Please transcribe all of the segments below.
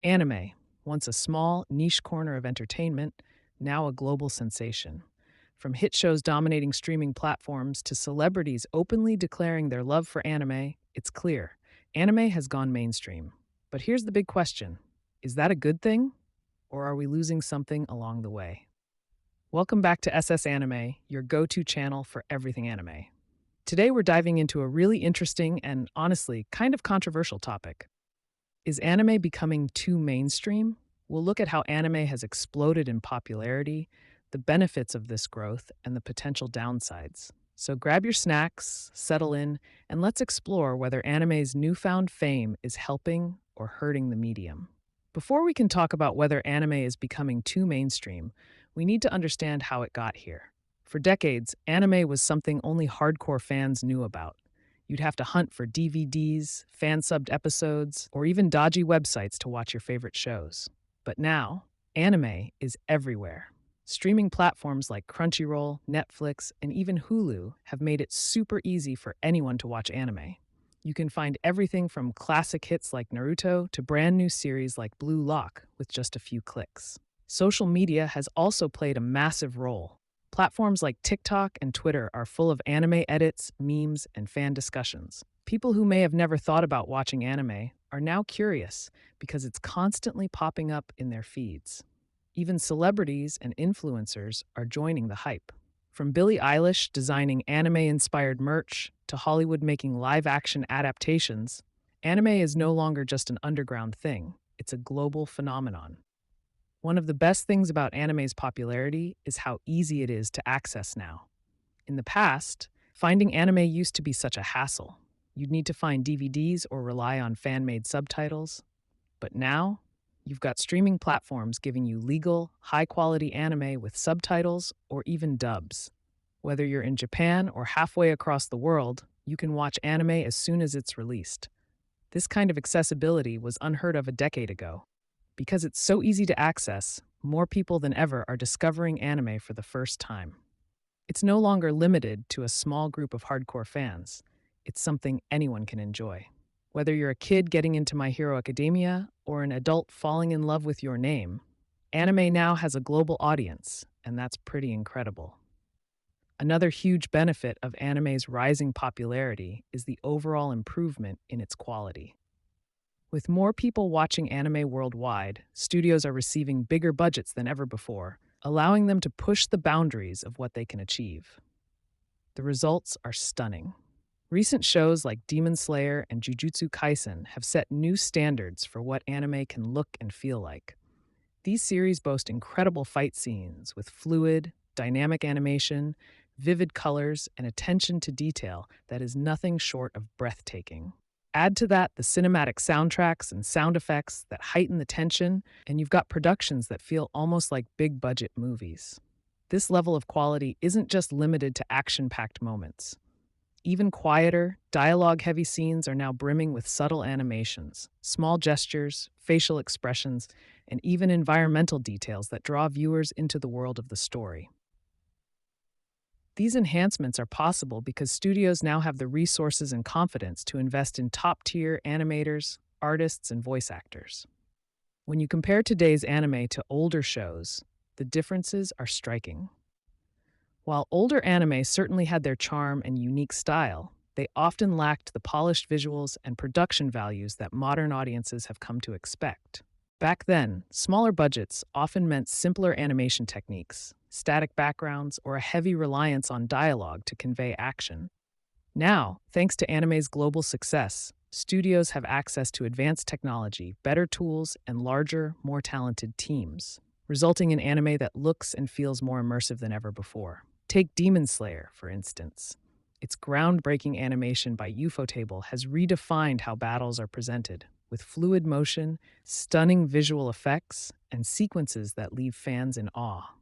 Anime, once a small, niche corner of entertainment, now a global sensation. From hit shows dominating streaming platforms to celebrities openly declaring their love for anime, it's clear anime has gone mainstream. But here's the big question: is that a good thing, or are we losing something along the way? Welcome back to SS Anime, your go to channel for everything anime. Today, we're diving into a really interesting and honestly kind of controversial topic. Is anime becoming too mainstream? We'll look at how anime has exploded in popularity, the benefits of this growth, and the potential downsides. So grab your snacks, settle in, and let's explore whether anime's newfound fame is helping or hurting the medium. Before we can talk about whether anime is becoming too mainstream, we need to understand how it got here. For decades, anime was something only hardcore fans knew about. You'd have to hunt for DVDs, fan subbed episodes, or even dodgy websites to watch your favorite shows. But now, anime is everywhere. Streaming platforms like Crunchyroll, Netflix, and even Hulu have made it super easy for anyone to watch anime. You can find everything from classic hits like Naruto to brand new series like Blue Lock with just a few clicks. Social media has also played a massive role. Platforms like TikTok and Twitter are full of anime edits, memes, and fan discussions. People who may have never thought about watching anime are now curious because it's constantly popping up in their feeds. Even celebrities and influencers are joining the hype. From Billie Eilish designing anime inspired merch to Hollywood making live action adaptations, anime is no longer just an underground thing, it's a global phenomenon. One of the best things about anime's popularity is how easy it is to access now. In the past, finding anime used to be such a hassle. You'd need to find DVDs or rely on fan made subtitles. But now, you've got streaming platforms giving you legal, high quality anime with subtitles or even dubs. Whether you're in Japan or halfway across the world, you can watch anime as soon as it's released. This kind of accessibility was unheard of a decade ago. Because it's so easy to access, more people than ever are discovering anime for the first time. It's no longer limited to a small group of hardcore fans. It's something anyone can enjoy. Whether you're a kid getting into My Hero Academia or an adult falling in love with Your Name, anime now has a global audience, and that's pretty incredible. Another huge benefit of anime's rising popularity is the overall improvement in its quality. With more people watching anime worldwide, studios are receiving bigger budgets than ever before, allowing them to push the boundaries of what they can achieve. The results are stunning. Recent shows like Demon Slayer and Jujutsu Kaisen have set new standards for what anime can look and feel like. These series boast incredible fight scenes with fluid, dynamic animation, vivid colors, and attention to detail that is nothing short of breathtaking. Add to that the cinematic soundtracks and sound effects that heighten the tension, and you've got productions that feel almost like big budget movies. This level of quality isn't just limited to action packed moments. Even quieter, dialogue heavy scenes are now brimming with subtle animations, small gestures, facial expressions, and even environmental details that draw viewers into the world of the story. These enhancements are possible because studios now have the resources and confidence to invest in top tier animators, artists, and voice actors. When you compare today's anime to older shows, the differences are striking. While older anime certainly had their charm and unique style, they often lacked the polished visuals and production values that modern audiences have come to expect. Back then, smaller budgets often meant simpler animation techniques, static backgrounds, or a heavy reliance on dialogue to convey action. Now, thanks to anime's global success, studios have access to advanced technology, better tools, and larger, more talented teams, resulting in anime that looks and feels more immersive than ever before. Take Demon Slayer, for instance. Its groundbreaking animation by Ufotable has redefined how battles are presented, with fluid motion, stunning visual effects, and sequences that leave fans in awe.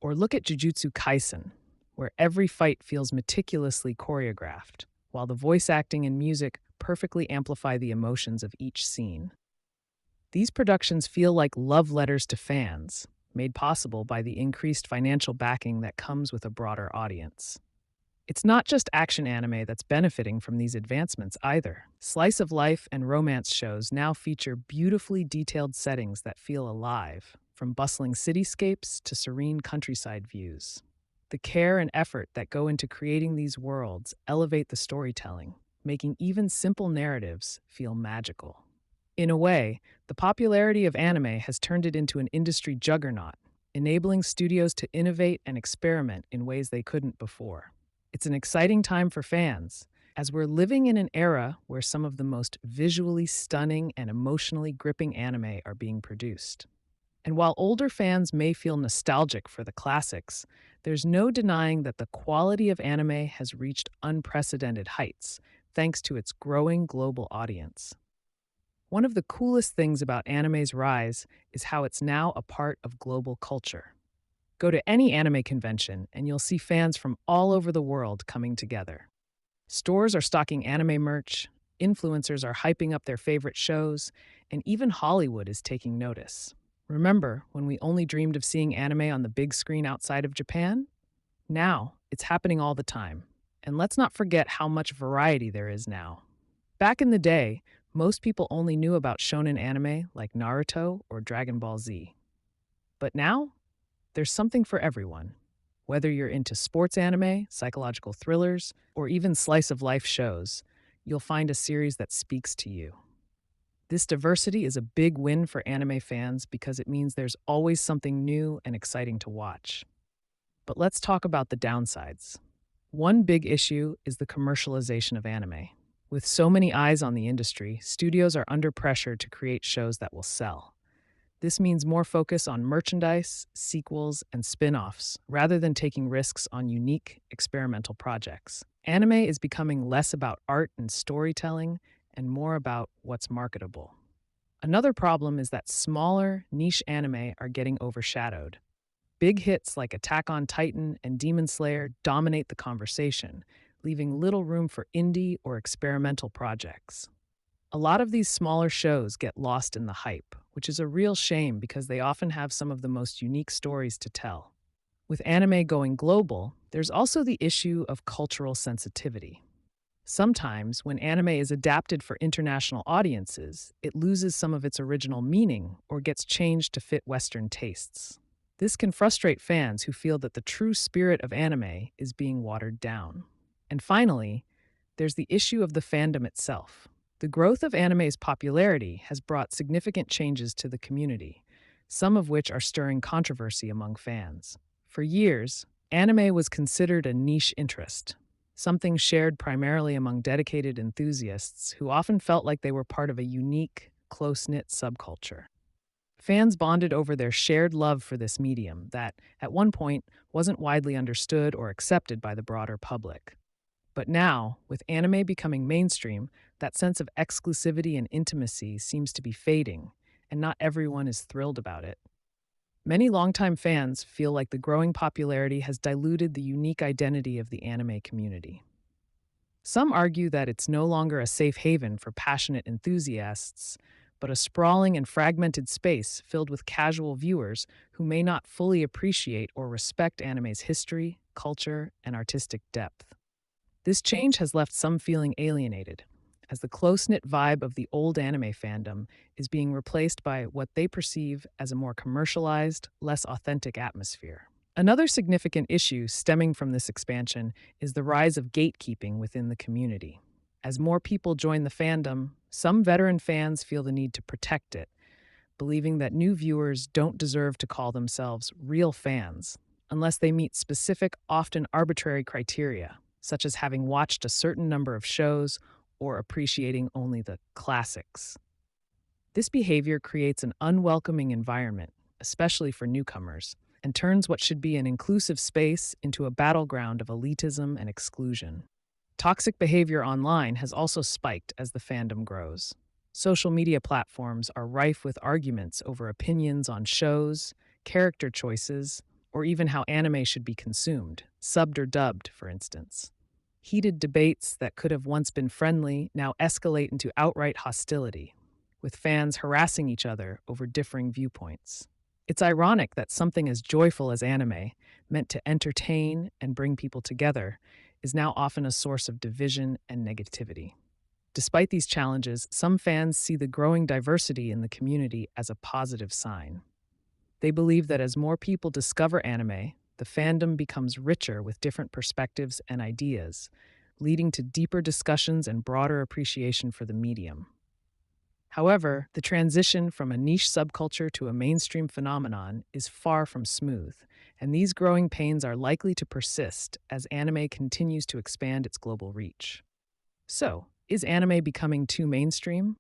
Or look at Jujutsu Kaisen, where every fight feels meticulously choreographed, while the voice acting and music perfectly amplify the emotions of each scene. These productions feel like love letters to fans, made possible by the increased financial backing that comes with a broader audience. It's not just action anime that's benefiting from these advancements either. Slice of life and romance shows now feature beautifully detailed settings that feel alive, from bustling cityscapes to serene countryside views. The care and effort that go into creating these worlds elevate the storytelling, making even simple narratives feel magical. In a way, the popularity of anime has turned it into an industry juggernaut, enabling studios to innovate and experiment in ways they couldn't before. It's an exciting time for fans, as we're living in an era where some of the most visually stunning and emotionally gripping anime are being produced. And while older fans may feel nostalgic for the classics, there's no denying that the quality of anime has reached unprecedented heights thanks to its growing global audience. One of the coolest things about anime's rise is how it's now a part of global culture. Go to any anime convention and you'll see fans from all over the world coming together. Stores are stocking anime merch, influencers are hyping up their favorite shows, and even Hollywood is taking notice. Remember when we only dreamed of seeing anime on the big screen outside of Japan? Now, it's happening all the time. And let's not forget how much variety there is now. Back in the day, most people only knew about shonen anime like Naruto or Dragon Ball Z. But now, there's something for everyone. Whether you're into sports anime, psychological thrillers, or even slice of life shows, you'll find a series that speaks to you. This diversity is a big win for anime fans because it means there's always something new and exciting to watch. But let's talk about the downsides. One big issue is the commercialization of anime. With so many eyes on the industry, studios are under pressure to create shows that will sell. This means more focus on merchandise, sequels, and spin offs, rather than taking risks on unique, experimental projects. Anime is becoming less about art and storytelling and more about what's marketable. Another problem is that smaller, niche anime are getting overshadowed. Big hits like Attack on Titan and Demon Slayer dominate the conversation, leaving little room for indie or experimental projects. A lot of these smaller shows get lost in the hype, which is a real shame because they often have some of the most unique stories to tell. With anime going global, there's also the issue of cultural sensitivity. Sometimes, when anime is adapted for international audiences, it loses some of its original meaning or gets changed to fit Western tastes. This can frustrate fans who feel that the true spirit of anime is being watered down. And finally, there's the issue of the fandom itself. The growth of anime's popularity has brought significant changes to the community, some of which are stirring controversy among fans. For years, anime was considered a niche interest, something shared primarily among dedicated enthusiasts who often felt like they were part of a unique, close-knit subculture. Fans bonded over their shared love for this medium that, at one point, wasn't widely understood or accepted by the broader public. But now, with anime becoming mainstream, that sense of exclusivity and intimacy seems to be fading, and not everyone is thrilled about it. Many longtime fans feel like the growing popularity has diluted the unique identity of the anime community. Some argue that it's no longer a safe haven for passionate enthusiasts, but a sprawling and fragmented space filled with casual viewers who may not fully appreciate or respect anime's history, culture, and artistic depth. This change has left some feeling alienated, as the close-knit vibe of the old anime fandom is being replaced by what they perceive as a more commercialized, less authentic atmosphere. Another significant issue stemming from this expansion is the rise of gatekeeping within the community. As more people join the fandom, some veteran fans feel the need to protect it, believing that new viewers don't deserve to call themselves real fans unless they meet specific, often arbitrary criteria, such as having watched a certain number of shows or appreciating only the classics. This behavior creates an unwelcoming environment, especially for newcomers, and turns what should be an inclusive space into a battleground of elitism and exclusion. Toxic behavior online has also spiked as the fandom grows. Social media platforms are rife with arguments over opinions on shows, character choices, or even how anime should be consumed, subbed or dubbed, for instance. Heated debates that could have once been friendly now escalate into outright hostility, with fans harassing each other over differing viewpoints. It's ironic that something as joyful as anime, meant to entertain and bring people together, is now often a source of division and negativity. Despite these challenges, some fans see the growing diversity in the community as a positive sign. They believe that as more people discover anime, the fandom becomes richer with different perspectives and ideas, leading to deeper discussions and broader appreciation for the medium. However, the transition from a niche subculture to a mainstream phenomenon is far from smooth, and these growing pains are likely to persist as anime continues to expand its global reach. So, is anime becoming too mainstream?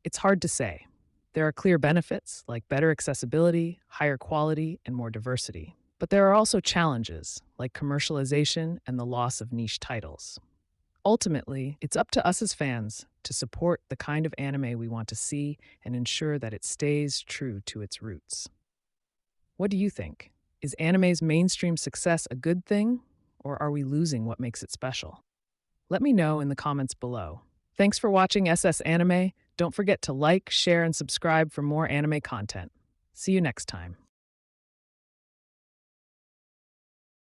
It's hard to say. There are clear benefits like better accessibility, higher quality, and more diversity. But there are also challenges like commercialization and the loss of niche titles. Ultimately, it's up to us as fans to support the kind of anime we want to see and ensure that it stays true to its roots. What do you think? Is anime's mainstream success a good thing, or are we losing what makes it special? Let me know in the comments below. Thanks for watching SS Anime. Don't forget to like, share, and subscribe for more anime content. See you next time.